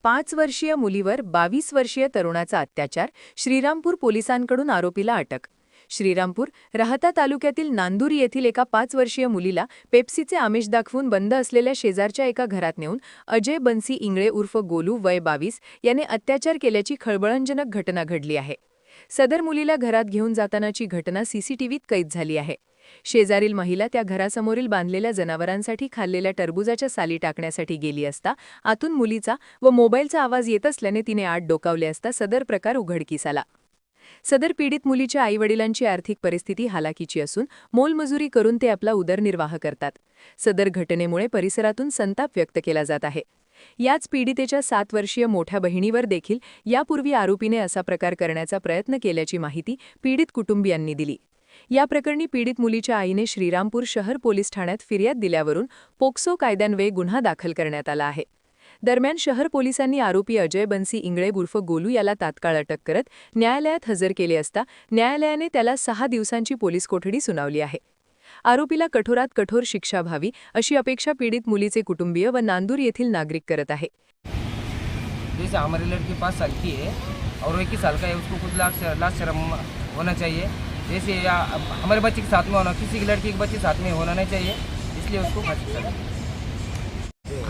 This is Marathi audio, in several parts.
5 वर्षीय मुलीवर 22 वर्षीय तरुणाचा अत्याचार, श्रीरामपूर पोलिसांकडून आरोपीला अटक. श्रीरामपूर, राहता तालुक्यातील नांदुरी येथील एका 5 वर्षीय मुलीला पेप्सीचे आमिष दाखवून बंद असलेल्या शेजारच्या एका घरात नेऊन अजय बन्सी इंगळे उर्फ गोलू वय 22 याने अत्याचार केल्याची खळबळजनक घटना घडली आहे. सदर मुलीला घरात घेऊन जातानाची घटना सीसीटीव्हीत कैद झाली आहे. शेजारील महिला त्या घरासमोरील बांधलेल्या जनावरांसाठी खाल्लेल्या टरबुजाच्या साली टाकण्यासाठी गेली असता आतून मुलीचा व मोबाईलचा आवाज येत असल्याने तिने आत डोकावले असता सदर प्रकार उघडकीस आला. सदर पीडित मुलीच्या आईवडिलांची आर्थिक परिस्थिती हालाकीची असून मोलमजुरी करून ते आपला उदरनिर्वाह करतात. सदर घटनेमुळे परिसरातून संताप व्यक्त केला जात आहे. याच पीडितेच्या 7 वर्षीय मोठ्या बहिणीवर देखील यापूर्वी आरोपीने असा प्रकार करण्याचा प्रयत्न केल्याची माहिती पीडित कुटुंबियांनी दिली. या प्रकरणी पीडित मुलीच्या आईने श्रीरामपूर शहर पोलीस ठाण्यात फिर्याद दिल्यावरून पोक्सो कायद्यान्वये गुन्हा दाखल करण्यात आला आहे. दरम्यान शहर पोलिसांनी आरोपी अजय बन्सी इंगळे उर्फ गोलू याला तात्काळ अटक करत न्यायालयात हजर केले असता न्यायालयाने त्याला 6 दिवसांची पोलीस कोठडी सुनावली आहे. आरोपीला कठोरात कठोर शिक्षा व्हावी अशी अपेक्षा पीडित मुलीचे कुटुंबीय व नांदूर येथील नागरिक करत आहे. जैसे हमारी लड़की 5 साल की है और 21 साल का है, उसको कुछ लाख शर्म होना चाहिए. जैसे हमारे बच्चे के साथ में होना, किसी की लड़की के बच्चे के साथ में होना नहीं चाहिए, इसलिए उसको फांसी सजा.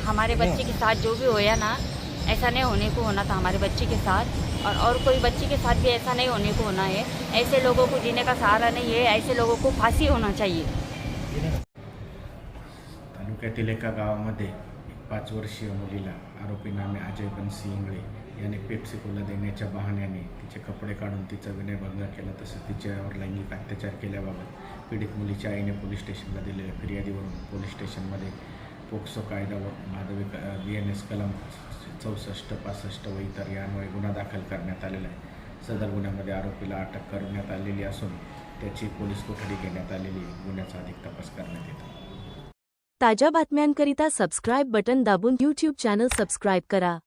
हमारे बच्चे के साथ जो भी होया ना, ऐसा नहीं होने को होना था हमारे बच्चे के साथ, और कोई बच्चे के साथ भी ऐसा नहीं होने को होना है. ऐसे लोगों को जीने का सहारा नहीं है, ऐसे लोगों को फांसी होना चाहिए. तालुक्यातील एका गावामध्ये 5 वर्षीय मुलीला आरोपी नामे अजय बन्सी इंगळे याने पेप्सी कोला देण्याच्या बहाण्याने तिचे कपडे काढून तिचा विनयभंग केला, तसंच तिच्यावर लैंगिक अत्याचार केल्याबाबत पीडित मुलीच्या आईने पोलीस स्टेशनला दिलेल्या फिर्यादीवरून पोलीस स्टेशनमध्ये पोक्सो कायदा व मादवी BNS कलम 64, 65 व इतर यान्वये गुन्हा दाखल करण्यात आलेला आहे. सदर गुन्ह्यामध्ये आरोपीला अटक करण्यात आलेली असून त्याची पोलीस कोठडी घेण्यात आलेली. गुन्ह्याचा अधिक तपास करण्यात येतो. ताज्या बातम्यांकरिता सबस्क्राईब बटन दाबून YouTube चॅनल सबस्क्राईब करा.